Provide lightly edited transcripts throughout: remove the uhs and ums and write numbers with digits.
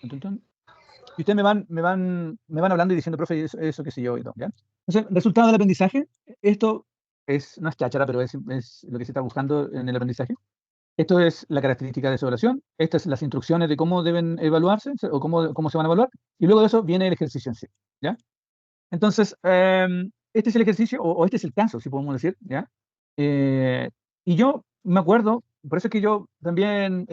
Tun, tun. Y ustedes me van hablando y diciendo, profe, eso qué sé yo y todo, ¿ya? Entonces, resultado del aprendizaje, esto no es cháchara, pero es lo que se está buscando en el aprendizaje. Esto es la característica de su evaluación, estas son las instrucciones de cómo deben evaluarse o cómo se van a evaluar, y luego de eso viene el ejercicio en sí, ¿ya? Entonces, este es el ejercicio, o este es el caso, si podemos decir, ¿ya? Eh, y yo me acuerdo, por eso es que yo también,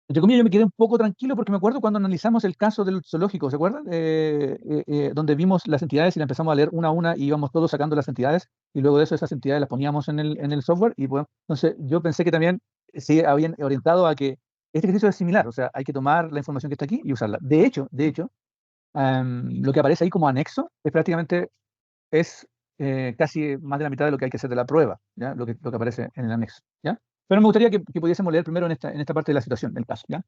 entre comillas, yo me quedé un poco tranquilo porque me acuerdo cuando analizamos el caso del zoológico, ¿se acuerdan? Donde vimos las entidades y la empezamos a leer una a una y íbamos todos sacando las entidades y luego de eso esas entidades las poníamos en el software y bueno, entonces yo pensé que también sí habían orientado a que este ejercicio es similar, o sea, hay que tomar la información que está aquí y usarla. De hecho, lo que aparece ahí como anexo es prácticamente, es casi más de la mitad de lo que hay que hacer de la prueba, ¿ya? Lo que aparece en el anexo, ¿ya? Pero me gustaría que pudiésemos leer primero en esta parte de la situación, del caso, ¿ya?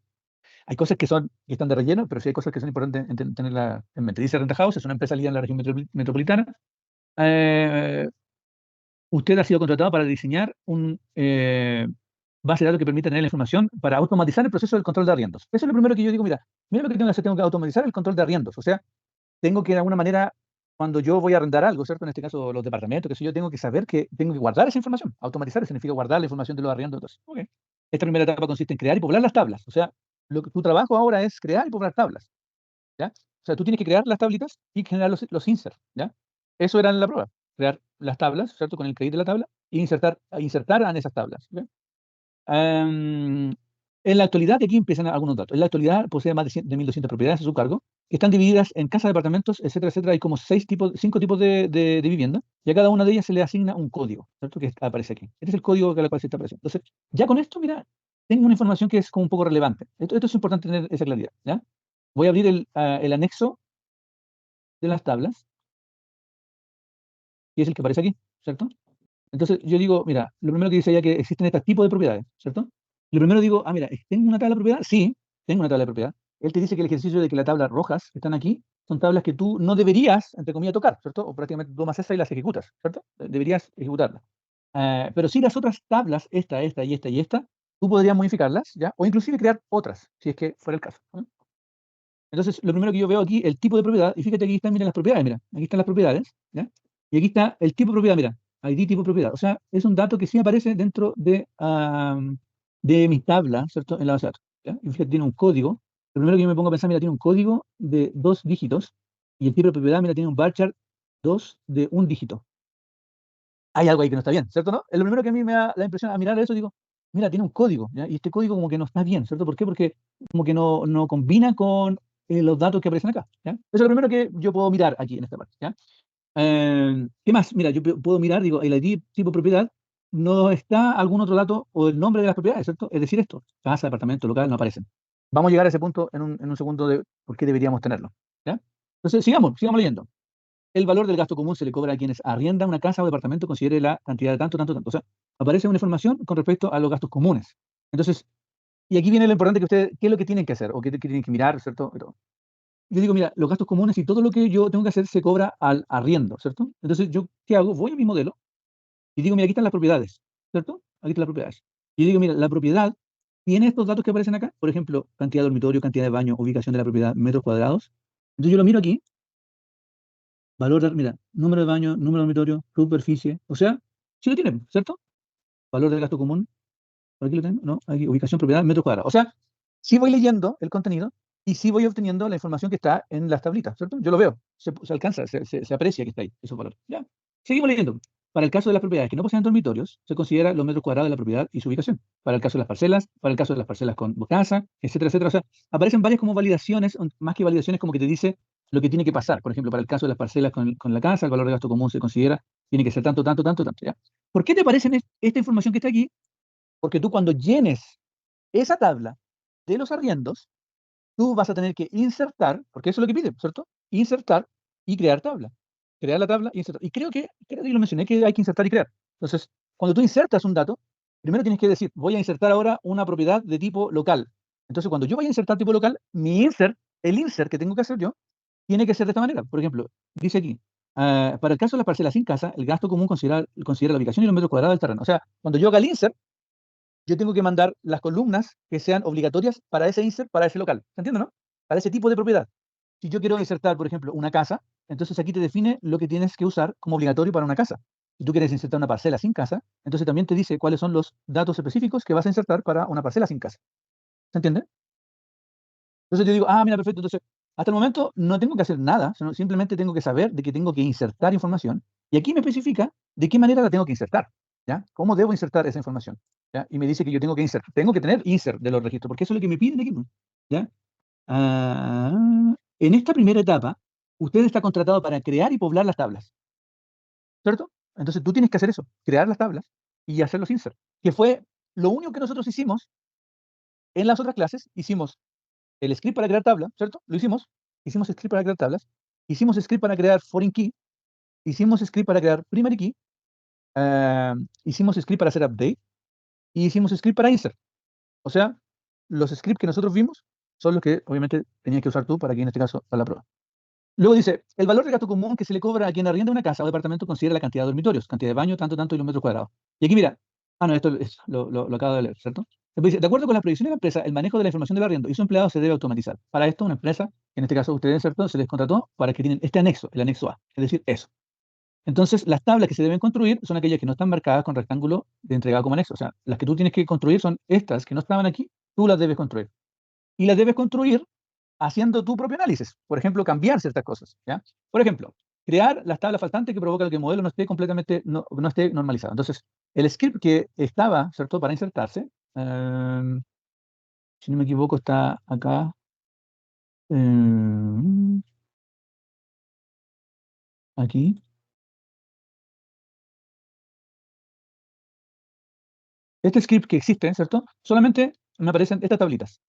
Hay cosas que están de relleno, pero sí hay cosas que son importantes tenerla en mente. Dice Renta House, es una empresa líder en la región metropolitana. Eh, Usted ha sido contratado para diseñar un base de datos que permita tener la información para automatizar el proceso del control de arriendos. Eso es lo primero que yo digo, mira lo que tengo que hacer, tengo que automatizar el control de arriendos. O sea, tengo que de alguna manera, cuando yo voy a arrendar algo, ¿cierto? En este caso, los departamentos, que sé yo, tengo que saber que tengo que guardar esa información. Automatizar significa guardar la información de los arriendos. Entonces, ok. Esta primera etapa consiste en crear y poblar las tablas. O sea, tu trabajo ahora es crear y poblar tablas, ¿ya? O sea, tú tienes que crear las tablitas y generar los insert, ¿ya? Eso era en la prueba. Crear las tablas, ¿cierto? Con el create de la tabla e insertar en esas tablas, ¿ok? Em, en la actualidad, aquí empiezan algunos datos. En la actualidad posee más de 1.200 propiedades a su cargo, que están divididas en casas, departamentos, etcétera, etcétera. Hay como 5 tipos de vivienda, y a cada una de ellas se le asigna un código, ¿cierto? Que aparece aquí. Este es el código que la cual se está apareciendo. Entonces, ya con esto, mira, tengo una información que es como un poco relevante. Esto es importante tener esa claridad, ¿ya? Voy a abrir el anexo de las tablas, que es el que aparece aquí, ¿cierto? Entonces yo digo, mira, lo primero que dice ella que existen estos tipos de propiedades, ¿cierto? Lo primero digo, mira, ¿tengo una tabla de propiedad? Sí, tengo una tabla de propiedad. Él te dice que el ejercicio de que las tablas rojas que están aquí son tablas que tú no deberías, entre comillas, tocar, ¿cierto? O prácticamente tomas esa y las ejecutas, ¿cierto? Deberías ejecutarlas. Pero sí las otras tablas, esta y esta y esta, tú podrías modificarlas, ¿ya? O inclusive crear otras, si es que fuera el caso, ¿no? Entonces, lo primero que yo veo aquí, el tipo de propiedad, y fíjate que aquí están, mira, las propiedades, mira, aquí están las propiedades, ¿ya? Y aquí está el tipo de propiedad, mira, ID tipo propiedad. O sea, es un dato que sí aparece dentro de mi tabla, ¿cierto? En la base de datos, ¿ya? Y fíjate, tiene un código. Lo primero que yo me pongo a pensar, mira, tiene un código de 2 dígitos, y el tipo de propiedad, mira, tiene un varchar 2 de un dígito. Hay algo ahí que no está bien, ¿cierto? ¿No? Es lo primero que a mí me da la impresión a mirar eso, digo, mira, tiene un código, ¿ya? Y este código como que no está bien, ¿cierto? ¿Por qué? Porque como que no combina con los datos que aparecen acá, ¿ya? Eso es lo primero que yo puedo mirar aquí en esta parte, ¿ya? ¿Qué más? Mira, yo puedo mirar, digo, el ID tipo propiedad, no está algún otro dato o el nombre de las propiedades, ¿cierto? Es decir, esto, casa, departamento, local, no aparecen. Vamos a llegar a ese punto en un segundo de por qué deberíamos tenerlo, ¿ya? Entonces, sigamos leyendo. El valor del gasto común se le cobra a quienes arriendan una casa o departamento, considere la cantidad de tanto, tanto, tanto. O sea, aparece una información con respecto a los gastos comunes. Entonces, y aquí viene lo importante que ustedes, ¿qué es lo que tienen que hacer? O qué tienen que mirar, ¿cierto? Pero yo digo, mira, los gastos comunes y todo lo que yo tengo que hacer se cobra al arriendo, ¿cierto? Entonces, ¿yo qué hago? Voy a mi modelo y digo, mira, aquí están las propiedades, ¿cierto? Aquí están las propiedades. Y digo, mira, la propiedad tiene estos datos que aparecen acá, por ejemplo, cantidad de dormitorio, cantidad de baño, ubicación de la propiedad, metros cuadrados. Entonces yo lo miro aquí, valor, mira, número de baño, número de dormitorio, superficie. O sea, sí lo tienen, ¿cierto? Valor del gasto común. ¿Por aquí lo tengo? No, aquí, ubicación, propiedad, metros cuadrados. O sea, sí voy leyendo el contenido y sí voy obteniendo la información que está en las tablitas, ¿cierto? Yo lo veo, se alcanza, se aprecia que está ahí, esos valores. Ya, seguimos leyendo. Para el caso de las propiedades que no poseen dormitorios, se considera los metros cuadrados de la propiedad y su ubicación. Para el caso de las parcelas, para el caso de las parcelas con casa, etcétera, etcétera. O sea, aparecen varias como validaciones, más que validaciones, como que te dice lo que tiene que pasar. Por ejemplo, para el caso de las parcelas con la casa, el valor de gasto común se considera, tiene que ser tanto, tanto, tanto, tanto. ¿Ya? ¿Por qué te aparece esta información que está aquí? Porque tú cuando llenes esa tabla de los arriendos, tú vas a tener que insertar, porque eso es lo que pide, ¿cierto? Insertar y crear tabla. Crear la tabla y insertar. Y creo que lo mencioné, que hay que insertar y crear. Entonces, cuando tú insertas un dato, primero tienes que decir, voy a insertar ahora una propiedad de tipo local. Entonces, cuando yo vaya a insertar tipo local, el insert que tengo que hacer yo, tiene que ser de esta manera. Por ejemplo, dice aquí, para el caso de las parcelas sin casa, el gasto común considera la ubicación y los metros cuadrados del terreno. O sea, cuando yo haga el insert, yo tengo que mandar las columnas que sean obligatorias para ese insert, para ese local. ¿Se entiende, no? Para ese tipo de propiedad. Si yo quiero insertar, por ejemplo, una casa, entonces aquí te define lo que tienes que usar como obligatorio para una casa. Si tú quieres insertar una parcela sin casa, entonces también te dice cuáles son los datos específicos que vas a insertar para una parcela sin casa. ¿Se entiende? Entonces yo digo, ah, mira, perfecto. Entonces, hasta el momento no tengo que hacer nada, simplemente tengo que saber de que tengo que insertar información. Y aquí me especifica de qué manera la tengo que insertar. ¿Ya? ¿Cómo debo insertar esa información? ¿Ya? Y me dice que yo tengo que insert, tengo que tener insert de los registros, porque eso es lo que me piden aquí. ¿Ya? En esta primera etapa, usted está contratado para crear y poblar las tablas, ¿cierto? Entonces tú tienes que hacer eso, crear las tablas y hacer los insert, que fue lo único que nosotros hicimos en las otras clases. Hicimos el script para crear tabla, ¿cierto? Lo hicimos. Hicimos script para crear tablas. Hicimos script para crear foreign key. Hicimos script para crear primary key. Hicimos script para hacer update. Y hicimos script para insert. O sea, los scripts que nosotros vimos son los que obviamente tenías que usar tú para que en este caso para la prueba. Luego dice, el valor de gasto común que se le cobra a quien arrienda una casa o departamento considera la cantidad de dormitorios, cantidad de baño, tanto, tanto y los metros cuadrados. Y aquí mira, no, esto lo acabo de leer, ¿cierto? Después dice, de acuerdo con las previsiones de la empresa, el manejo de la información del arriendo y su empleado se debe automatizar. Para esto, una empresa, en este caso ustedes, ¿cierto? Se les contrató para que tienen este anexo, el anexo A, es decir, eso. Entonces, las tablas que se deben construir son aquellas que no están marcadas con rectángulo de entregado como anexo. O sea, las que tú tienes que construir son estas que no estaban aquí, tú las debes construir. Y las debes construir haciendo tu propio análisis. Por ejemplo, cambiar ciertas cosas, ¿ya? Por ejemplo, crear las tablas faltantes que provocan que el modelo no esté completamente, no esté normalizado. Entonces, el script que estaba, ¿cierto?, para insertarse, si no me equivoco, está acá. Aquí. Este script que existe, ¿cierto? Solamente me aparecen estas tablitas.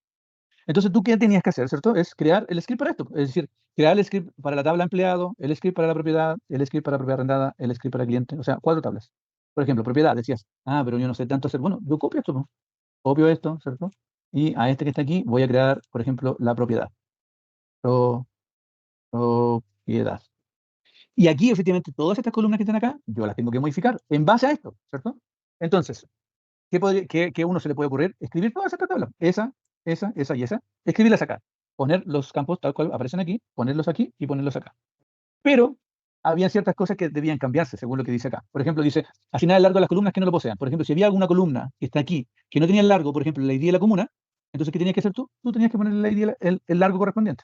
Entonces, ¿tú qué tenías que hacer, cierto? Es crear el script para esto. Es decir, crear el script para la tabla empleado, el script para la propiedad, el script para la propiedad arrendada, el script para el cliente. O sea, 4 tablas. Por ejemplo, propiedad, decías, pero yo no sé tanto hacer. Bueno, yo copio esto, ¿no? Copio esto, ¿cierto? Y a este que está aquí voy a crear, por ejemplo, la propiedad. Propiedad. Y aquí, efectivamente, todas estas columnas que están acá, yo las tengo que modificar en base a esto, ¿cierto? Entonces, ¿qué uno se le puede ocurrir? Escribir todas estas tablas. Esa y esa. Escribirlas acá. Poner los campos tal cual aparecen aquí, ponerlos aquí y ponerlos acá. Pero había ciertas cosas que debían cambiarse, según lo que dice acá. Por ejemplo, dice, asignar el largo a las columnas que no lo posean. Por ejemplo, si había alguna columna que está aquí, que no tenía el largo, por ejemplo, la ID de la comuna, entonces, ¿qué tenías que hacer tú? Tú tenías que poner la ID, el largo correspondiente.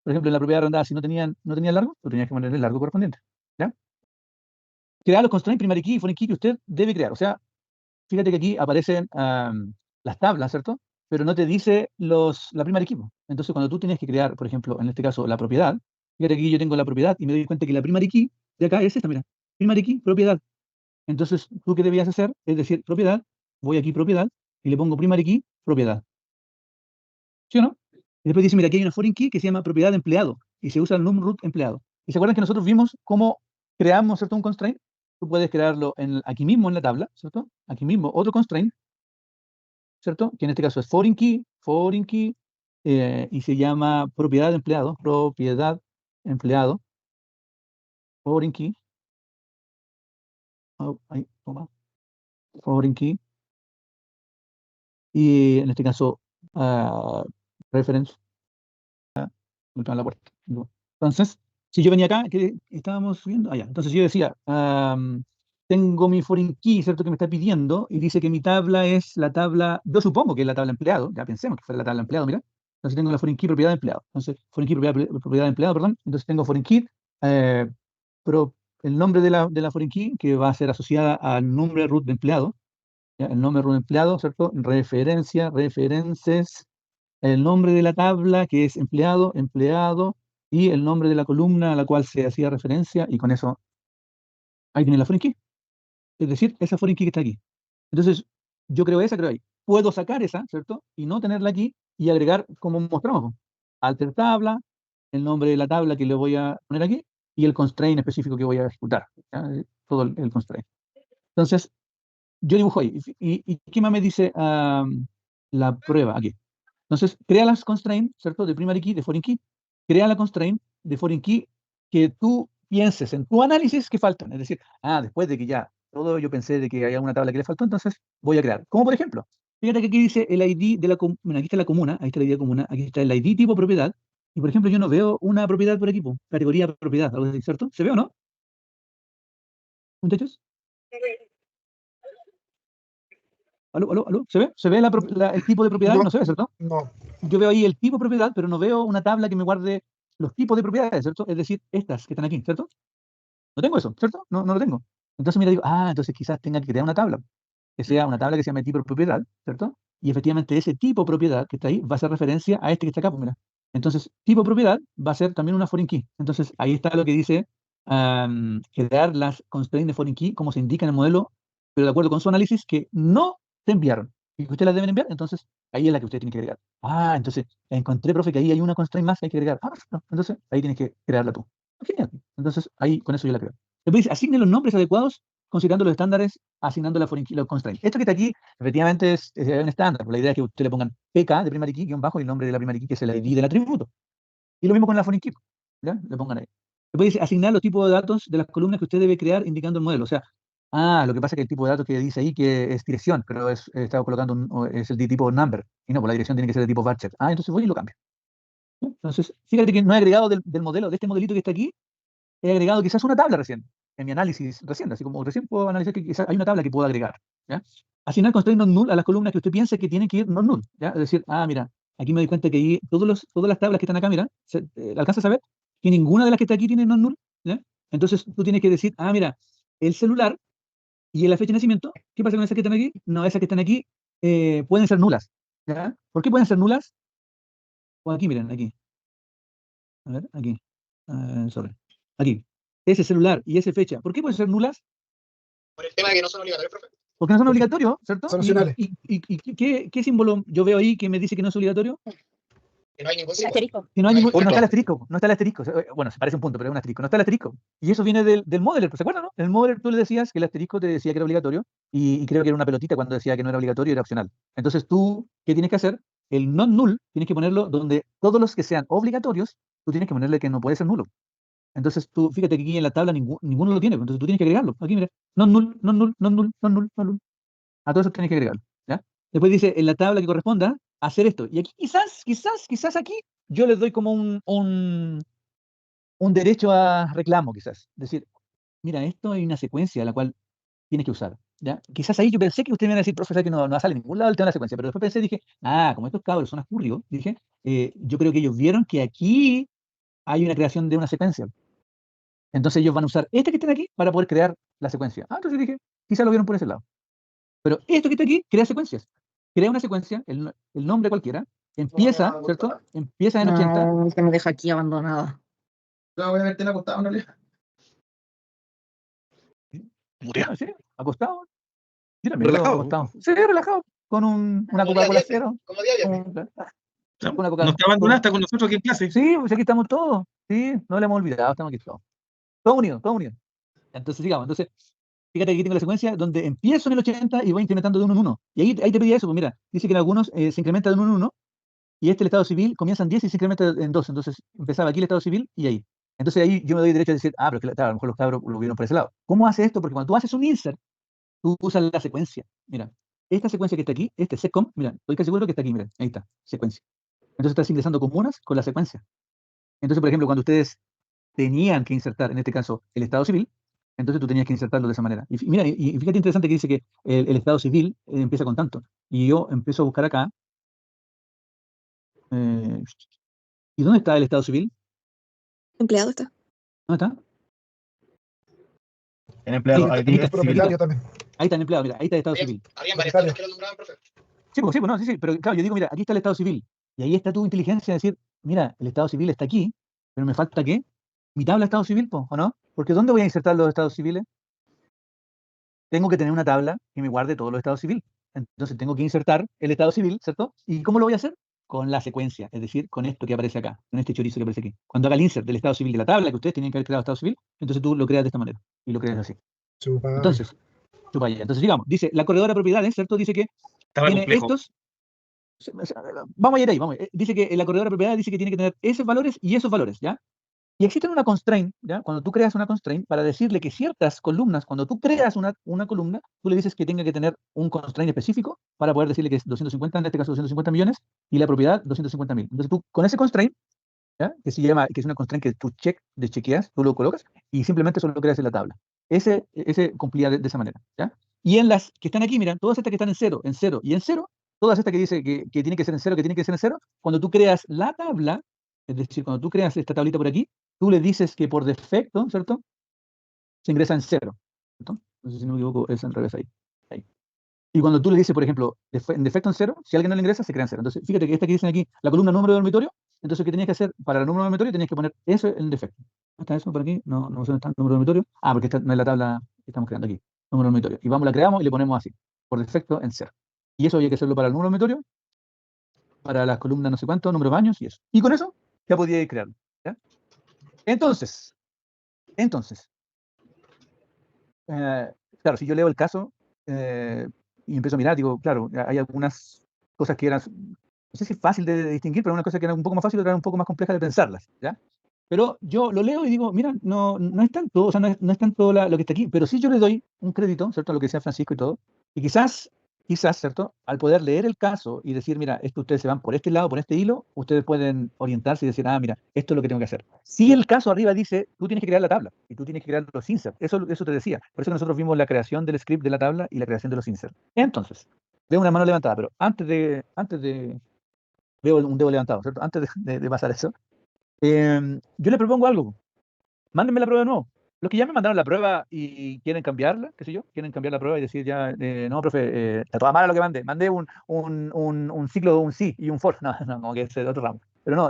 Por ejemplo, en la propiedad arrendada, si no tenía el largo, tú tenías que poner el largo correspondiente. ¿Ya? Crear los constraints primary key y foreign key que usted debe crear. O sea, fíjate que aquí aparecen las tablas, ¿cierto? Pero no te dice la primera equipo. Entonces, cuando tú tienes que crear, por ejemplo, en este caso, la propiedad, fíjate que aquí yo tengo la propiedad y me doy cuenta que la primary key de acá es esta, mira. Primary key, propiedad. Entonces, ¿tú qué debías hacer? Es decir, propiedad, voy aquí, propiedad, y le pongo primary key, propiedad. ¿Sí o no? Y después dice, mira, aquí hay una foreign key que se llama propiedad de empleado y se usa el num root empleado. ¿Y se acuerdan que nosotros vimos cómo creamos, ¿cierto? Un constraint. Tú puedes crearlo aquí mismo en la tabla, ¿cierto? Aquí mismo, otro constraint, ¿cierto? Que en este caso es foreign key, y se llama propiedad empleado, foreign key, foreign key, y en este caso, reference, golpean la puerta. Entonces, si yo venía acá, que estábamos viendo, allá, entonces yo decía, tengo mi foreign key, ¿cierto? Que me está pidiendo, y dice que mi tabla es la tabla, yo supongo que es la tabla empleado, ya pensemos que fue la tabla empleado, mira. Entonces tengo la foreign key propiedad de empleado. Entonces, foreign key propiedad de empleado, perdón. Entonces tengo foreign key, eh, el nombre de la foreign key, que va a ser asociada al nombre root de empleado, ¿ya? El nombre root de empleado, ¿cierto? References, el nombre de la tabla, que es empleado, y el nombre de la columna a la cual se hacía referencia, y con eso, ahí tiene la foreign key. Es decir, esa foreign key que está aquí. Entonces, yo creo esa, creo ahí. Puedo sacar esa, ¿cierto? Y no tenerla aquí y agregar, como mostramos, po, alter tabla, el nombre de la tabla que le voy a poner aquí, y el constraint específico que voy a ejecutar. ¿Ya? Todo el constraint. Entonces, yo dibujo ahí. ¿Y qué más me dice la prueba aquí? Entonces, crea las constraints, ¿cierto? De primary key, de foreign key. Crea la constraint de foreign key que tú pienses en tu análisis que faltan. Es decir, después de que ya todo yo pensé de que hay alguna tabla que le faltó, entonces voy a crear. Como por ejemplo, Fíjate que aquí dice el ID de la comuna, bueno, aquí está la comuna, ahí está el ID de comuna, aquí está el ID tipo propiedad, y por ejemplo yo no veo una propiedad por equipo, categoría propiedad, algo así, ¿cierto? ¿Se ve o no, muchachos? ¿Aló, aló, aló? ¿Se ve? ¿Se ve el tipo de propiedad? No, No se ve, ¿cierto? no. Yo veo ahí el tipo de propiedad, pero no veo una tabla que me guarde los tipos de propiedades, ¿cierto? Es decir, estas que están aquí, ¿cierto? No tengo eso, ¿cierto? No, no lo tengo. Entonces, mira, digo, entonces quizás tenga que crear una tabla, que sea una tabla que se llame tipo de propiedad, ¿cierto? Y efectivamente ese tipo de propiedad que está ahí va a hacer referencia a este que está acá, pues mira. Entonces, tipo de propiedad va a ser también una foreign key. Entonces, ahí está lo que dice crear las constraints de foreign key como se indica en el modelo, pero de acuerdo con su análisis que no se enviaron y que ustedes las deben enviar, entonces ahí es la que usted tiene que agregar. Entonces, encontré, profe, que ahí hay una constraint más que hay que agregar. Perfecto. Entonces, ahí tienes que crearla tú. Genial. Entonces, ahí con eso yo la creo. Después dice, asigne los nombres adecuados considerando los estándares, asignando la foreign key, los constraints. Esto que está aquí, efectivamente, es un estándar. La idea es que usted le pongan PK de primary key, guión bajo, y el nombre de la primary key, que es el ID del atributo. Y lo mismo con la foreign key. ¿Ya? Le pongan ahí. Después dice, asignar los tipos de datos de las columnas que usted debe crear indicando el modelo. O sea, lo que pasa es que el tipo de datos que dice ahí que es dirección, pero está colocando es el de tipo number. Y no, pues la dirección tiene que ser de tipo varchar. Entonces voy y lo cambio. ¿Ya? Entonces, fíjate que no he agregado del modelo, de este modelito que está aquí, he agregado quizás una tabla recién, en mi análisis recién, así como recién puedo analizar que quizás hay una tabla que puedo agregar. ¿Ya? Asignar constraint non null a las columnas que usted piense que tienen que ir non null. ¿Ya? Es decir, mira, aquí me doy cuenta que ahí todas las tablas que están acá, mira, alcanzas a ver que ninguna de las que está aquí tiene non null. ¿Ya? Entonces tú tienes que decir, mira, el celular y la fecha de nacimiento, ¿qué pasa con esas que están aquí? No, esas que están aquí pueden ser nulas. ¿Ya? ¿Por qué pueden ser nulas? O aquí, miren, aquí. A ver, aquí. Sorry. Aquí. Ese celular y esa fecha. ¿Por qué pueden ser nulas? Por el tema de que no son obligatorios, profe. Porque no son obligatorios, ¿cierto? Son ¿Y, opcionales. qué símbolo yo veo ahí que me dice que no es obligatorio? Que no hay ningún símbolo. Asterisco. Que no, hay No hay que no está el punto. asterisco, no está el asterisco. Bueno, se parece un punto, pero es un asterisco. No está el asterisco. Y eso viene del modeler, ¿se acuerdan, no? En el modeler tú le decías que el asterisco te decía que era obligatorio y creo que era una pelotita cuando decía que no era obligatorio, era opcional. Entonces tú, ¿qué tienes que hacer? El non null tienes que ponerlo donde todos los que sean obligatorios, tú tienes que ponerle que no puede ser nulo. Entonces tú, fíjate que aquí en la tabla ninguno lo tiene, entonces tú tienes que agregarlo. Aquí, mira, non null, non null, non null, non null, non null. A todo eso tienes que agregarlo, ¿ya? Después dice, en la tabla que corresponda, hacer esto. Y aquí quizás aquí yo les doy como un derecho a reclamo, quizás. Decir, mira, esto hay una secuencia la cual tienes que usar, ¿ya? Quizás ahí yo pensé que ustedes me iban a decir, profesor, que no sale en ningún lado el tema de la secuencia, pero después pensé, dije, como estos cabros son escurridos, dije, yo creo que ellos vieron que aquí hay una creación de una secuencia. Entonces ellos van a usar este que está aquí para poder crear la secuencia. Entonces dije, quizás lo vieron por ese lado. Pero esto que está aquí crea secuencias. Crea una secuencia, el nombre cualquiera, empieza, ¿cierto? Empieza en 80. No, que me deja aquí abandonada. No, voy a verte la acostada, no le. Murió, sí, acostado. Yo también Relajado. acostado. Sí, relajado. Con una Como día Coca-Cola viernes. cero. Como día viernes. Con una No Coca-Cola. te abandonaste con nosotros aquí en clase. Sí, pues aquí estamos todos. Sí, no le hemos olvidado, estamos aquí todos. Todos unidos, todos unidos. Entonces, sigamos. Entonces, fíjate que aquí tengo la secuencia donde empiezo en el 80 y voy incrementando de uno en uno. Y ahí te pedía eso, pues mira, dice que en algunos se incrementa de uno en uno, y el estado civil comienza en 10 y se incrementa en 2. Entonces, empezaba aquí el estado civil y ahí. Entonces, ahí yo me doy derecho a decir, pero es que claro, a lo mejor los cabros lo vieron por ese lado. ¿Cómo hace esto? Porque cuando tú haces un insert, tú usas la secuencia. Mira, esta secuencia que está aquí, este seccom, mira, estoy casi seguro que está aquí, mira, ahí está, secuencia. Entonces, estás ingresando comunas con la secuencia. Entonces, por ejemplo, cuando ustedes tenían que insertar, en este caso, el estado civil, entonces tú tenías que insertarlo de esa manera. Y mira, y fíjate interesante que dice que el estado civil empieza con tanto. Y yo empiezo a buscar acá. eh, ¿Y dónde está el estado civil? Empleado está. ¿Dónde está? En empleado, Ahí ID está, es civil. Propietario también. Ahí está el empleado, mira, ahí está el estado civil. Habían varias tablas que lo nombraban, profe. Sí, pues, no, sí, pero claro, yo digo, mira, aquí está el estado civil. Y ahí está tu inteligencia de decir, mira, el estado civil está aquí, pero me falta ¿qué? Mi tabla de estado civil, po, ¿o no? Porque ¿dónde voy a insertar los estados civiles? Tengo que tener una tabla que me guarde todos los estados civiles. Entonces tengo que insertar el estado civil, ¿cierto? ¿Y cómo lo voy a hacer? Con la secuencia, es decir, con esto que aparece acá, con este chorizo que aparece aquí. Cuando haga el insert del estado civil de la tabla que ustedes tienen que haber creado estado civil, entonces tú lo creas de esta manera y lo creas así. Chupa. Entonces, chupa ya. Entonces, digamos, dice la corredora de propiedades, ¿cierto? Dice que Estaba tiene complejo. estos. Vamos a ir ahí, vamos. Dice que la corredora de propiedades dice que tiene que tener esos valores y esos valores, ¿ya? Y existe una constraint, ¿ya? Cuando tú creas una constraint, para decirle que ciertas columnas, cuando tú creas una columna, tú le dices que tenga que tener un constraint específico para poder decirle que es 250, en este caso 250 millones, y la propiedad 250.000. Entonces tú, con ese constraint, ¿ya? Que se llama, que es una constraint que tú chequeas, tú lo colocas, y simplemente solo creas en la tabla. Ese cumplía de esa manera, ¿ya? Y en las que están aquí, miran, todas estas que están en cero y en cero, todas estas que dice que tiene que ser en cero, que tiene que ser en cero, cuando tú creas la tabla, es decir, cuando tú creas esta tablita por aquí, tú le dices que por defecto, ¿cierto? Se ingresa en cero, ¿cierto? No sé si no me equivoco, es al revés ahí. Ahí. Y cuando tú le dices, por ejemplo, en defecto en cero, si alguien no le ingresa, se crea en cero. Entonces, fíjate que esta que dicen aquí, la columna número de dormitorio, entonces, ¿qué tenías que hacer para el número de dormitorio? Tenías que poner eso en defecto. ¿Está eso por aquí? No sé dónde está el número de dormitorio. Ah, porque esta no es la tabla que estamos creando aquí. Número de dormitorio. Y vamos, la creamos y le ponemos así, por defecto en cero. Y eso había que hacerlo para el número de dormitorio, para las columnas no sé cuánto, número de baños y eso. Y con eso ya podía ir creando. ¿Ya? Entonces, eh, claro, si yo leo el caso y empiezo a mirar, digo, claro, hay algunas cosas que eran, no sé si es fácil de distinguir, pero una cosa que era un poco más fácil, otra era un poco más compleja de pensarlas, ¿ya? Pero yo lo leo y digo, mira, no es tanto, o sea, no es tanto lo que está aquí, pero sí yo le doy un crédito, ¿cierto? A lo que decía Francisco y todo, y quizás, ¿cierto? Al poder leer el caso y decir, mira, esto ustedes se van por este lado, por este hilo, ustedes pueden orientarse y decir, ah, mira, esto es lo que tengo que hacer. Si el caso arriba dice, tú tienes que crear la tabla y tú tienes que crear los inserts, eso te decía. Por eso que nosotros vimos la creación del script de la tabla y la creación de los inserts. Entonces, veo una mano levantada, pero veo un dedo levantado, ¿cierto? Antes de pasar eso, yo le propongo algo. Mándenme la prueba de nuevo. Los que ya me mandaron la prueba y quieren cambiarla, qué sé yo, quieren cambiar la prueba y decir ya, no, profe, está toda mala lo que mandé. Mandé un ciclo, un sí y un for. No, como que es de otro ramo. Pero no,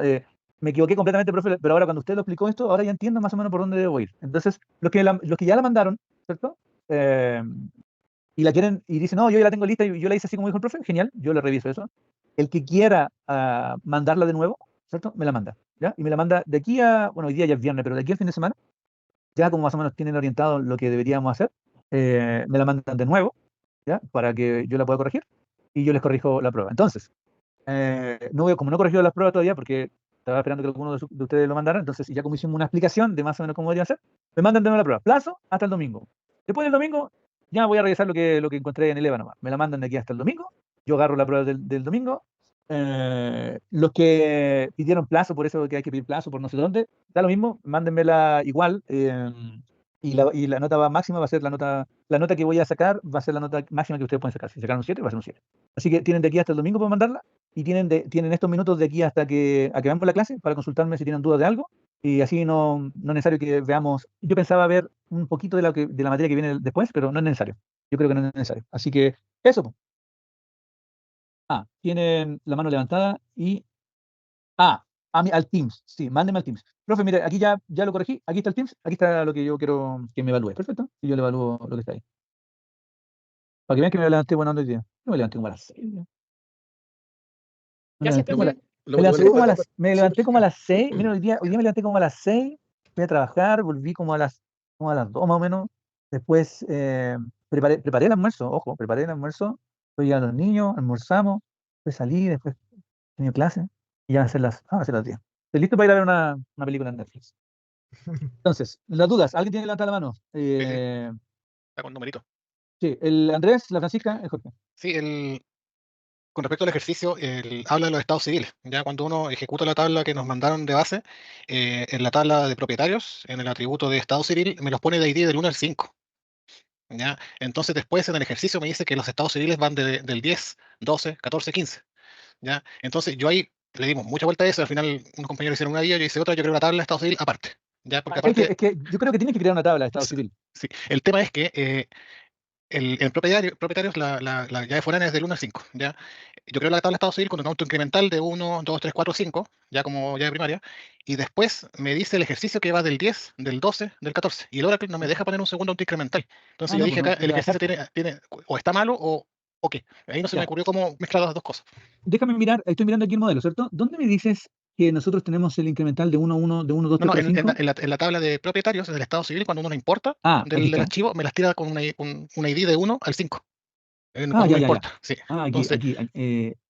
me equivoqué completamente, profe, pero ahora cuando usted lo explicó esto, ahora ya entiendo más o menos por dónde debo ir. Entonces, los que ya la mandaron, ¿cierto? Y la quieren, y dicen, no, yo ya la tengo lista y yo la hice así como dijo el profe, genial, yo le reviso eso. El que quiera mandarla de nuevo, ¿cierto? Me la manda, ¿ya? Y me la manda de aquí a, bueno, hoy día ya es viernes, pero de aquí al fin de semana, ya como más o menos tienen orientado lo que deberíamos hacer, me la mandan de nuevo, ¿ya? Para que yo la pueda corregir y yo les corrijo la prueba. Entonces, como no he corregido las pruebas todavía, porque estaba esperando que alguno de ustedes lo mandaran, entonces ya como hicimos una explicación de más o menos cómo debería hacer, me mandan de nuevo la prueba. Plazo hasta el domingo. Después del domingo, ya voy a revisar lo que encontré en el EVA nomás. Me la mandan de aquí hasta el domingo, yo agarro la prueba del domingo. Los que pidieron plazo, por eso que hay que pedir plazo por no sé dónde, da lo mismo, mándenmela igual. Y la nota máxima va a ser la nota que voy a sacar, va a ser la nota máxima que ustedes pueden sacar. Si sacaron un 7, va a ser un 7. Así que tienen de aquí hasta el domingo para mandarla y tienen estos minutos de aquí hasta que acabemos la clase para consultarme si tienen dudas de algo. Y así no es necesario que veamos. Yo pensaba ver un poquito de la materia que viene después, pero no es necesario. Yo creo que no es necesario. Así que eso, po. Tienen la mano levantada y. Al Teams. Sí, mándenme al Teams. Profe, mire, aquí ya lo corregí. Aquí está el Teams. Aquí está lo que yo quiero que me evalúe. Perfecto. Y yo le evalúo lo que está ahí. Para que vean que me levanté buena onda hoy día. Yo me levanté como a las 6. Gracias, profe. Me levanté como a las 6. Mira, hoy día me levanté como a las 6. Fui a trabajar, volví como a las 2 más o menos. Después preparé el almuerzo, ojo, preparé el almuerzo. Fui a los niños, almorzamos, después salí, después tenía clase. Y ya van a ser las 10. Estoy listo para ir a ver una película en Netflix. Entonces, las dudas. ¿Alguien tiene que levantar la mano? Está con numerito. Sí, el Andrés, la Francisca, el Jorge. Sí, con respecto al ejercicio, habla de los estados civiles. Ya cuando uno ejecuta la tabla que nos mandaron de base, en la tabla de propietarios, en el atributo de estado civil, me los pone de ID del 1 al 5. ¿Ya? Entonces después en el ejercicio me dice que los estados civiles van del 10, 12, 14, 15. ¿Ya? Entonces yo ahí le dimos mucha vuelta a eso. Al final unos compañeros hicieron una guía, yo hice otra, yo creo una tabla de estado civil aparte. ¿Ya? Porque Es que yo creo que tienes que crear una tabla de estado civil. Sí. El tema es que el propietarios, la llave foránea es del 1 al 5, ¿ya? Yo creo la tabla de estado civil con un auto incremental de 1, 2, 3, 4, 5, ya como llave primaria, y después me dice el ejercicio que va del 10, del 12, del 14, y el Oracle no me deja poner un segundo auto incremental. Entonces yo dije acá, el ejercicio tiene o está malo o qué. Ahí no se me ocurrió cómo mezclar las dos cosas. Déjame mirar, estoy mirando aquí el modelo, ¿cierto? ¿Dónde me dices que nosotros tenemos el incremental de 1, 1, de 1, 2, 3, 4, 5? En la tabla de propietarios del estado civil, cuando uno lo importa del Aquí está. archivo, me las tira con un ID de 1 al 5. Cuando ya, uno ya. importa. Sí. Aquí, Entonces,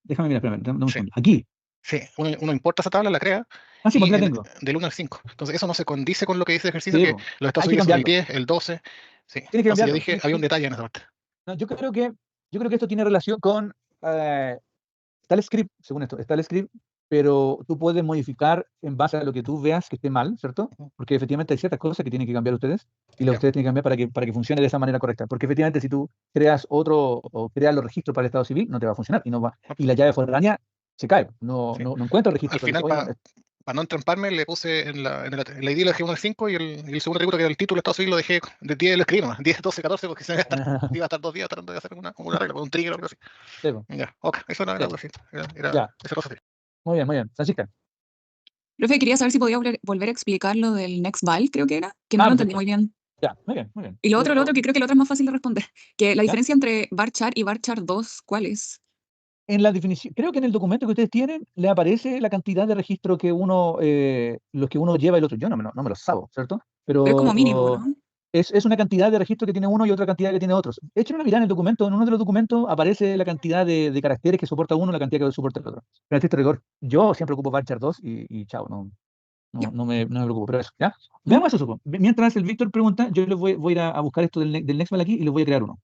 déjame mirar, espérame, dame un sí. segundo. Aquí. Sí, uno importa esa tabla, la crea, Ah, sí, y porque la tengo. del 1 al 5. Entonces, eso no se condice con lo que dice el ejercicio, Sí, que po. los estados Hay que civiles son el cambiarlo. 10, el 12. Sí. Tienes que Entonces, yo cambiarlo. dije, había un detalle en esa parte. No, yo creo que esto tiene relación con está el script, según esto, está el script, pero tú puedes modificar en base a lo que tú veas que esté mal, ¿cierto? Porque efectivamente hay ciertas cosas que tienen que cambiar ustedes y las Ya. ustedes tienen que cambiar para que funcione de esa manera correcta. Porque efectivamente si tú creas otro o creas los registros para el Estado civil, no te va a funcionar y no va, y la llave foránea se cae. No, Sí. no encuentra el registro. Al Para que, final, oye, no, para no entramparme, le puse en el ID, le dejé 1 al 5 y el segundo atributo, que era el título del Estado civil, lo dejé de 10, lo escribí nomás, 10, 12, 14, porque se me iba a estar 2 días tratando de hacer como una regla, un trigger o algo así. sí, po, Ya, ok, eso era sí. la sí, era Ya, esa cosa. muy bien, Francisca. Profe, quería saber si podía volver a explicar lo del next val, creo que era, que no lo entendí Perfecto. muy bien. Ya, muy bien. Y lo otro, que creo que lo otro es más fácil de responder. Que la ¿Ya? diferencia entre varchar y varchar 2, ¿cuál es? En la definición, creo que en el documento que ustedes tienen le aparece la cantidad de registro que uno, los que uno lleva y el otro. Yo no me lo sabo, ¿cierto? Pero es como mínimo, Pero ¿no? es una cantidad de registro que tiene uno y otra cantidad que tiene otros. Echen una mirada en el documento, en uno de los documentos aparece la cantidad de caracteres que soporta uno, la cantidad que soporta el otro. Pero en este rigor, yo siempre ocupo varchar 2 y chao, Ya. no me preocupo, pero eso, ¿ya? Ujú. Veamos eso, supongo. Mientras el Víctor pregunta, yo les voy a ir a buscar esto del Nextfile aquí y les voy a crear uno.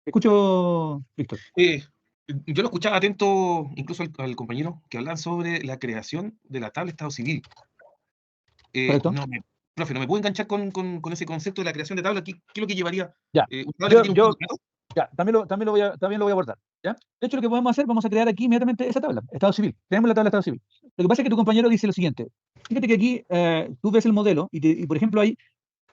Escucho, Víctor. Yo lo escuchaba atento incluso al compañero que hablan sobre la creación de la tabla Estado Civil. ¿Correcto? Profe, no me puedo enganchar con ese concepto de la creación de tabla. ¿Qué es lo que llevaría? Ya. ¿Una tabla que tiene un Yo, contrato? Ya, también lo voy a abordar. ¿Ya? De hecho, lo que podemos hacer, vamos a crear aquí inmediatamente esa tabla, Estado civil. Tenemos la tabla Estado civil. Lo que pasa es que tu compañero dice lo siguiente. Fíjate que aquí tú ves el modelo y, por ejemplo,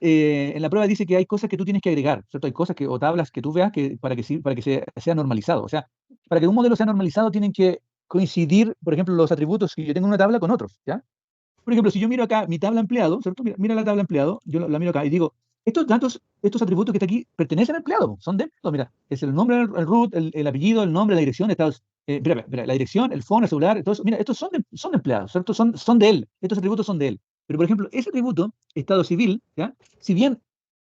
en la prueba dice que hay cosas que tú tienes que agregar, ¿cierto? Hay cosas o tablas que tú veas para que sea normalizado. O sea, para que un modelo sea normalizado tienen que coincidir, por ejemplo, los atributos que yo tengo en una tabla con otros, ¿ya? Por ejemplo, si yo miro acá mi tabla empleado, ¿cierto? Mira la tabla empleado, yo la miro acá y digo, estos datos, estos atributos que está aquí pertenecen al empleado, son de empleado. Mira, es el nombre, el root, el apellido, el nombre, la dirección, espera, la dirección, el phone, el celular, todo eso. Mira, estos son de empleados, ¿cierto? Son de él, estos atributos son de él. Pero, por ejemplo, ese atributo, estado civil, ¿ya? Si bien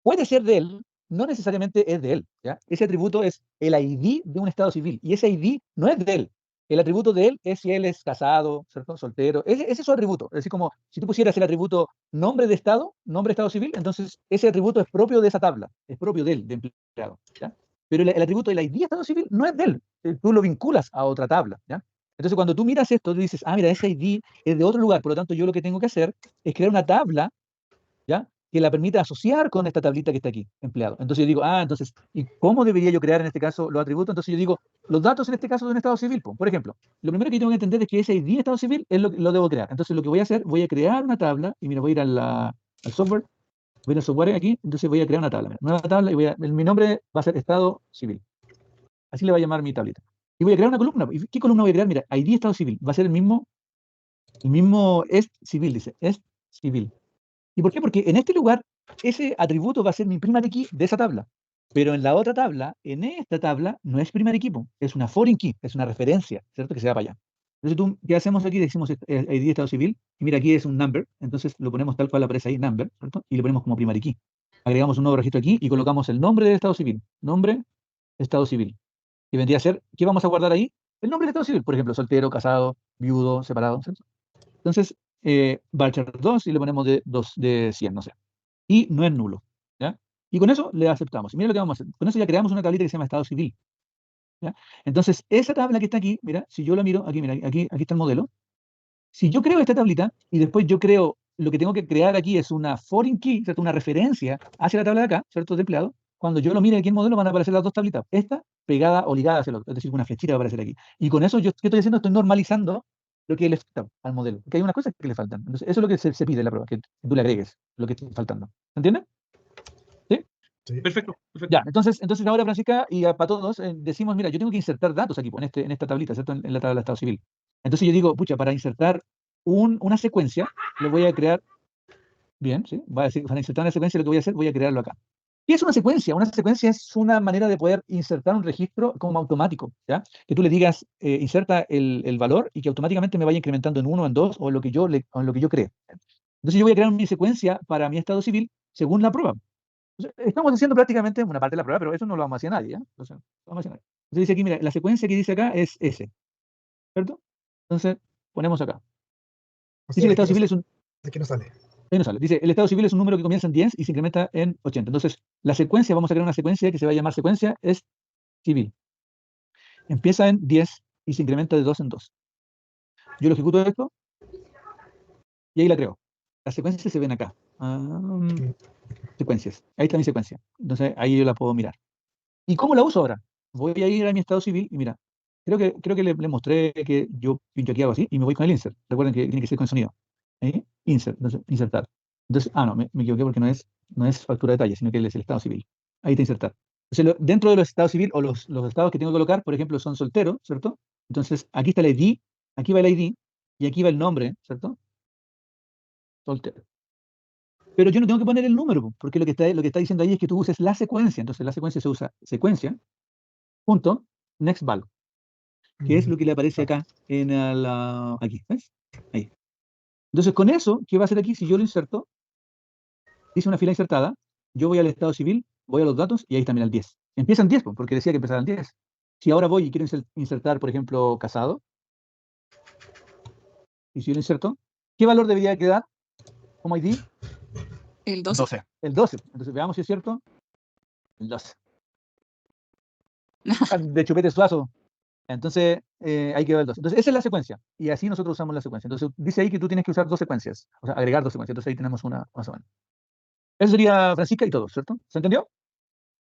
puede ser de él, no necesariamente es de él, ¿ya? Ese atributo es el ID de un estado civil y ese ID no es de él. El atributo de él es si él es casado, ¿cierto? Soltero. Ese es su atributo. Es decir, como si tú pusieras el atributo nombre de estado civil, entonces ese atributo es propio de esa tabla, es propio de él, de empleado, ¿ya? Pero el atributo del ID estado civil no es de él. Tú lo vinculas a otra tabla, ¿ya? Entonces cuando tú miras esto, tú dices, mira, ese ID es de otro lugar, por lo tanto yo lo que tengo que hacer es crear una tabla, ¿ya? Que la permita asociar con esta tablita que está aquí, empleado. Entonces yo digo, entonces, ¿y cómo debería yo crear en este caso los atributos? Entonces yo digo, los datos en este caso de un estado civil, por ejemplo, lo primero que tengo que entender es que ese ID de estado civil es lo debo crear. Entonces lo que voy a hacer, voy a crear una tabla, y mira, voy a ir al software, voy a ir al software aquí, entonces voy a crear una tabla, mira, nueva tabla, y mi nombre va a ser estado civil. Así le voy a llamar mi tablita. Y voy a crear una columna. ¿Y qué columna voy a crear? Mira, ID estado civil. Va a ser el mismo es civil, dice, es civil. ¿Y por qué? Porque en este lugar, ese atributo va a ser mi primary key de esa tabla. Pero en la otra tabla, en esta tabla, no es primary key, es una foreign key, es una referencia, ¿cierto? Que se va para allá. Entonces, ¿qué hacemos aquí? Decimos ID de estado civil, y mira, aquí es un number, entonces lo ponemos tal cual aparece ahí, number, ¿cierto? Y lo ponemos como primary key. Agregamos un nuevo registro aquí y colocamos el nombre del estado civil. Nombre, estado civil. Y vendría a ser, ¿qué vamos a guardar ahí? El nombre del estado civil, por ejemplo, soltero, casado, viudo, separado, ¿cierto? Entonces, varchar 2 y le ponemos de 100, no sé. Y no es nulo, ¿ya? Y con eso le aceptamos. Y mira lo que vamos a hacer. Con eso ya creamos una tablita que se llama estado civil, ¿ya? Entonces, esa tabla que está aquí, mira, si yo la miro, aquí, mira, aquí está el modelo. Si yo creo esta tablita y después yo creo, lo que tengo que crear aquí es una foreign key, ¿cierto? Una referencia hacia la tabla de acá, ¿cierto? De empleado. Cuando yo lo mire aquí en el modelo van a aparecer las dos tablitas. Esta pegada o ligada hacia el otro. Es decir, una flechita va a aparecer aquí. Y con eso yo, ¿qué estoy haciendo? Estoy normalizando lo que le falta al modelo. Porque hay unas cosas que le faltan. Entonces, eso es lo que se pide en la prueba, que tú le agregues lo que está faltando. ¿Entiendes? ¿Sí? Sí. Perfecto. Ya, entonces ahora, Francisca, y para todos, decimos, mira, yo tengo que insertar datos aquí, pues, en esta tablita, ¿cierto? En la tabla de estado civil. Entonces yo digo, pucha, para insertar una secuencia, le voy a crear, bien, ¿sí? Voy a decir, para insertar una secuencia, lo que voy a hacer, voy a crearlo acá. ¿Qué es una secuencia? Una secuencia es una manera de poder insertar un registro como automático, ¿ya? Que tú le digas, inserta el valor y que automáticamente me vaya incrementando en 1, en 2, o en lo que yo cree. Entonces yo voy a crear mi secuencia para mi estado civil según la prueba. Entonces, estamos haciendo prácticamente una parte de la prueba, pero eso no lo vamos a hacer nadie, ¿ya? Entonces, lo vamos a hacer nadie. Entonces dice aquí, mira, la secuencia que dice acá es S, ¿cierto? Entonces, ponemos acá. O Dice sea, que el estado civil es un... aquí no sale. Ahí no sale. Dice, el estado civil es un número que comienza en 10 y se incrementa en 80. Entonces, la secuencia, vamos a crear una secuencia que se va a llamar secuencia, es civil. Empieza en 10 y se incrementa de 2 en 2. Yo lo ejecuto esto y ahí la creo. Las secuencias se ven acá. Secuencias. Ahí está mi secuencia. Entonces, ahí yo la puedo mirar. ¿Y cómo la uso ahora? Voy a ir a mi estado civil y mira, creo que le mostré que yo pincho aquí algo así y me voy con el insert. Recuerden que tiene que ser con sonido. Ahí, insert, entonces, insertar. Entonces, no, me equivoqué porque no es factura de detalle, sino que es el estado civil. Ahí está insertar. Entonces, dentro de los estados civil o los estados que tengo que colocar, por ejemplo, son soltero, ¿cierto? Entonces, aquí está el ID, aquí va el ID y aquí va el nombre, ¿cierto? Soltero. Pero yo no tengo que poner el número, porque lo que está diciendo ahí es que tú uses la secuencia. Entonces, la secuencia se usa secuencia, punto, next val, que es lo que le aparece acá aquí, ¿ves? Ahí. Entonces, con eso, ¿qué va a hacer aquí? Si yo lo inserto, dice una fila insertada, yo voy al estado civil, voy a los datos y ahí está, mira, el 10. Empieza en 10, porque decía que empezaba en 10. Si ahora voy y quiero insertar, por ejemplo, casado, y si yo lo inserto, ¿qué valor debería quedar como ID? El 12. 12. El 12. Entonces, veamos si es cierto. El 12. De chupete suazo. Entonces, ahí quedó el 12. Entonces, esa es la secuencia. Y así nosotros usamos la secuencia. Entonces, dice ahí que tú tienes que usar dos secuencias. O sea, agregar dos secuencias. Entonces, ahí tenemos una más o menos. Eso sería Francisca y todo, ¿cierto? ¿Se entendió?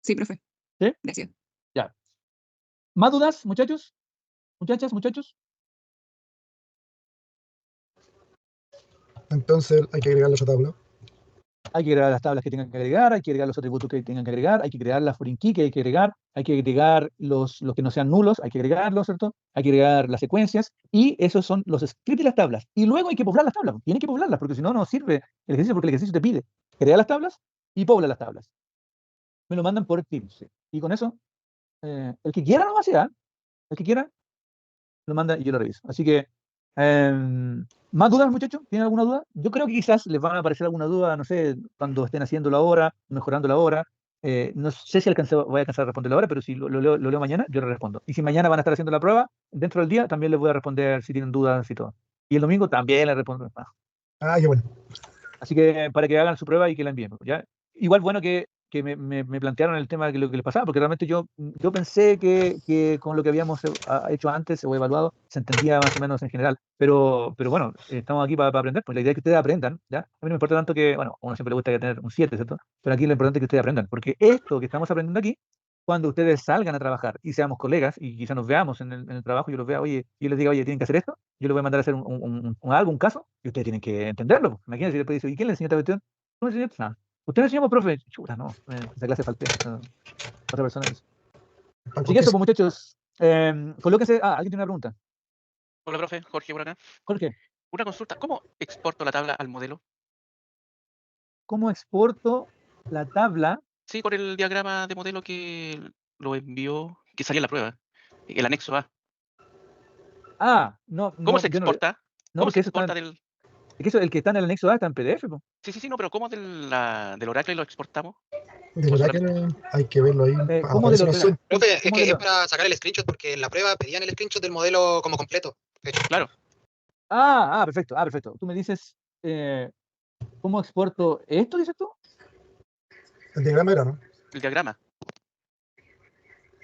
Sí, profe. ¿Sí? Gracias. Ya. ¿Más dudas, muchachos? ¿Muchachas, muchachos? Entonces hay que agregar la otra tabla. Hay que agregar las tablas que tengan que agregar, hay que agregar los atributos que tengan que agregar, hay que crear la foreign key que hay que agregar los que no sean nulos, hay que agregarlos, ¿cierto? Hay que agregar las secuencias, y esos son los scripts y las tablas. Y luego hay que poblar las tablas, tienen que poblarlas, porque si no, no sirve el ejercicio, porque el ejercicio te pide crear las tablas y pobla las tablas. Me lo mandan por Teams, ¿sí? Y con eso, el que quiera lo va a hacer, ¿ah? El que quiera lo manda y yo lo reviso. Así que, ¿más dudas, muchachos? ¿Tienen alguna duda? Yo creo que quizás les van a aparecer alguna duda, no sé, cuando estén haciendo la hora, mejorando la hora. No sé si voy a alcanzar a responder la hora, pero si lo leo mañana, yo le respondo. Y si mañana van a estar haciendo la prueba, dentro del día también les voy a responder si tienen dudas y todo. Y el domingo también les respondo. Ah, qué bueno. Así que para que hagan su prueba y que la envíen, ¿ya? Igual bueno que me plantearon el tema de lo que les pasaba, porque realmente yo pensé que con lo que habíamos hecho antes o evaluado se entendía más o menos en general. Pero bueno, estamos aquí para aprender, pues la idea es que ustedes aprendan, ¿ya? A mí no me importa tanto que, bueno, a uno siempre le gusta tener un 7, ¿cierto? Pero aquí lo importante es que ustedes aprendan, porque esto que estamos aprendiendo aquí, cuando ustedes salgan a trabajar y seamos colegas y quizás nos veamos en el trabajo, yo los vea, oye, y yo les diga, oye, tienen que hacer esto, yo les voy a mandar a hacer algo, un caso, y ustedes tienen que entenderlo, pues. Imagínense si después dice, ¿y quién le enseñó esta cuestión? ¿No me enseñó? Nada. ¿Usted le enseñó, profe? Chuta, no, esa clase falté. Otra persona dice. Así que eso, pues, muchachos, colóquense. ¿Alguien tiene una pregunta? Hola, profe. Jorge por acá. Jorge, Una consulta. ¿Cómo exporto la tabla al modelo? ¿cómo exporto la tabla? Sí, por el diagrama de modelo que lo envió, que salía en la prueba. El anexo A. No, ¿Cómo no, se yo no. exporta? No, ¿Cómo se porque eso está. exporta del...? Es que eso, el que está en el anexo A está en PDF, po. Sí, no, pero ¿cómo del Oracle lo exportamos? Del ¿O Oracle hay que verlo ahí. ¿Cómo de Aparece lo una opción. Profe, es ¿Cómo que de es lo- para sacar el screenshot porque en la prueba pedían el screenshot del modelo como completo. De hecho. Claro. Perfecto, perfecto. Tú me dices, ¿cómo exporto esto, dices tú? El diagrama era, ¿no? El diagrama.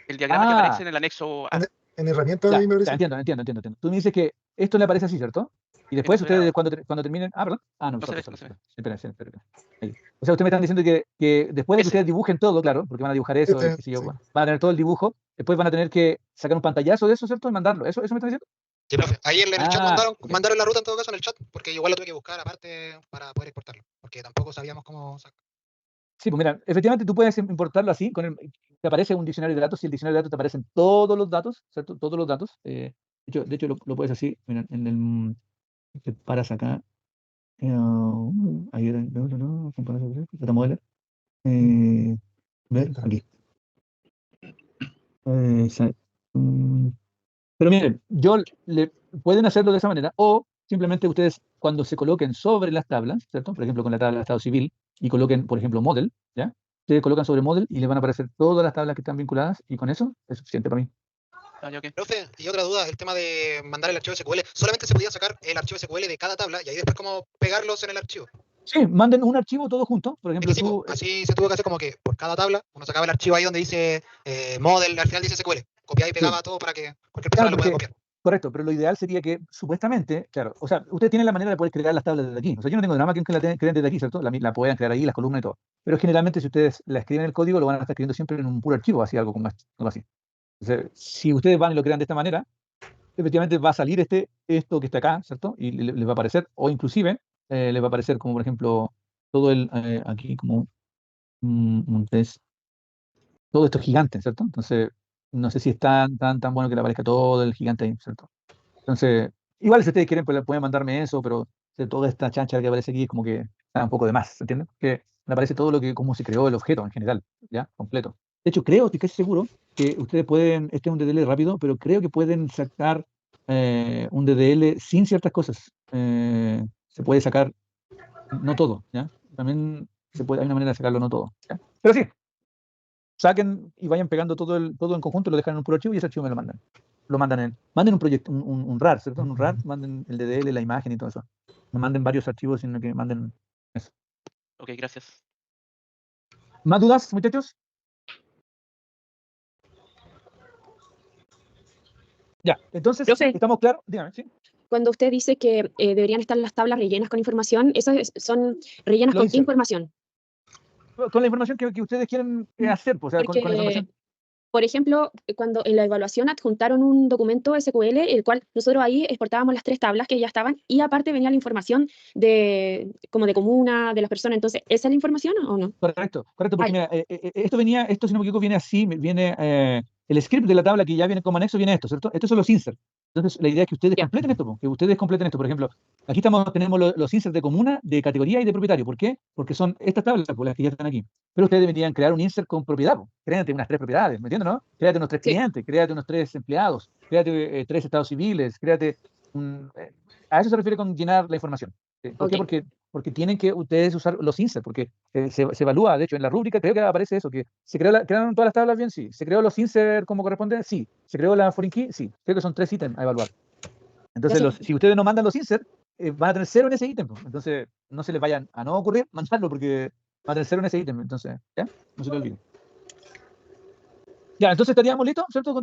El diagrama que aparece Ah, en el anexo A. En herramientas ya, ahí me ya, aparece. entiendo. Tú me dices que esto le aparece así, ¿cierto? Y después No se ve ustedes nada. cuando terminen. Perdón. No, No se ve, sorry. no se ve. Espera. Ahí. O sea, ustedes me están diciendo que después de que Ese. ustedes dibujen todo, claro, porque van a dibujar eso, y qué sé yo, Sí. bueno, van a tener todo el dibujo, después van a tener que sacar un pantallazo de eso, ¿cierto? Y mandarlo. ¿Eso me están diciendo? Sí, profe. Ahí en el chat Ok. mandaron la ruta en todo caso en el chat, porque igual lo tuve que buscar aparte para poder exportarlo, porque tampoco sabíamos cómo sacar. Sí, pues mira, efectivamente tú puedes importarlo así, te aparece un diccionario de datos, y el diccionario de datos te aparecen todos los datos, ¿cierto? Todos los datos. De hecho lo puedes así, mira, te paras acá. Ahí data modeler. Ver aquí. Mm, Pero miren, pueden hacerlo de esa manera, o simplemente ustedes, cuando se coloquen sobre las tablas, ¿cierto? Por ejemplo, con la tabla de Estado Civil, y coloquen, por ejemplo, model, ¿ya? Ustedes colocan sobre model y les van a aparecer todas las tablas que están vinculadas, y con eso es suficiente para mí. Ah, ya, ok. Profe, y otra duda, el tema de mandar el archivo SQL, solamente se podía sacar el archivo SQL de cada tabla y ahí después cómo pegarlos en el archivo. Sí, manden un archivo todo junto. Por Es ejemplo, que sí, po, tú, así se tuvo que hacer como que por cada tabla uno sacaba el archivo ahí donde dice model, al final dice SQL, copiaba y pegaba todo para que cualquier persona claro, lo pueda porque, copiar. correcto, pero lo ideal sería que, supuestamente, claro, o sea, ustedes tienen la manera de poder crear las tablas desde aquí. O sea, yo no tengo drama que la creen desde aquí, ¿cierto? La puedan crear ahí, las columnas y todo. Pero generalmente, si ustedes la escriben en el código, lo van a estar escribiendo siempre en un puro archivo, así, algo como esto, algo así. Entonces, si ustedes van y lo crean de esta manera, efectivamente va a salir esto que está acá, ¿cierto? Y les va a aparecer, o inclusive, les va a aparecer como, por ejemplo, todo aquí como un test, todo esto gigante, ¿cierto? Entonces, no sé si es tan bueno que le aparezca todo el gigante ahí, ¿cierto? Entonces, igual si ustedes quieren, pues pueden mandarme eso, pero toda esta chancha que aparece aquí es como que está un poco de más, ¿entiendes? Que me aparece todo cómo se creó el objeto en general, ¿ya? Completo. De hecho, estoy casi seguro que ustedes pueden, este es un DDL rápido, pero creo que pueden sacar un DDL sin ciertas cosas. Se puede sacar, no todo, ¿ya? También hay una manera de sacarlo, no todo, ¿ya? Pero sí, saquen y vayan pegando todo en conjunto, lo dejan en un puro archivo y ese archivo me lo mandan. Manden un proyecto, un RAR, ¿cierto? Un RAR, manden el DDL, la imagen y todo eso. No manden varios archivos, sino que manden eso. Ok, gracias. ¿Más dudas, muchachos? Ya, entonces, Profe. ¿estamos claros? Dígame, ¿sí? Cuando usted dice que deberían estar las tablas rellenas con información, ¿esas son rellenas Lo con qué hice. información? Con la información que ustedes quieren hacer, pues, o sea, con la Porque, información. por ejemplo, cuando en la evaluación adjuntaron un documento SQL, el cual nosotros ahí exportábamos las 3 tablas que ya estaban, y aparte venía la información como de comuna, de las personas. Entonces, ¿esa es la información o no? Correcto, porque Ay. mira, esto si no me equivoco viene así, viene el script de la tabla que ya viene como anexo, viene esto, ¿cierto? Estos son los inserts. Entonces, la idea es que ustedes Ya. completen esto, que ustedes completen esto. Por ejemplo, aquí tenemos los inserts de comuna, de categoría y de propietario. ¿Por qué? Porque son estas tablas, pues, las que ya están aquí. Pero ustedes deberían crear un insert con propiedad, pues. Créate unas 3 propiedades, ¿me entiendes, no? Créate unos 3 Sí. clientes, créate unos 3 empleados, créate 3 estados civiles, créate a eso se refiere con llenar la información. ¿Por qué? Ok. Porque tienen que ustedes usar los inserts, porque se evalúa, de hecho, en la rúbrica creo que aparece eso, que se crearon todas las tablas bien, sí. ¿Se creó los inserts como corresponde? Sí. ¿Se creó la foreign key? Sí. Creo que son 3 ítems a evaluar. Entonces, Gracias. si ustedes no mandan los inserts, van a tener 0 en ese ítem. Entonces, no se les vayan a no ocurrir mandarlo, porque van a tener 0 en ese ítem. Entonces, ¿ya? No se lo olviden. Ya, entonces estaríamos listos, ¿cierto?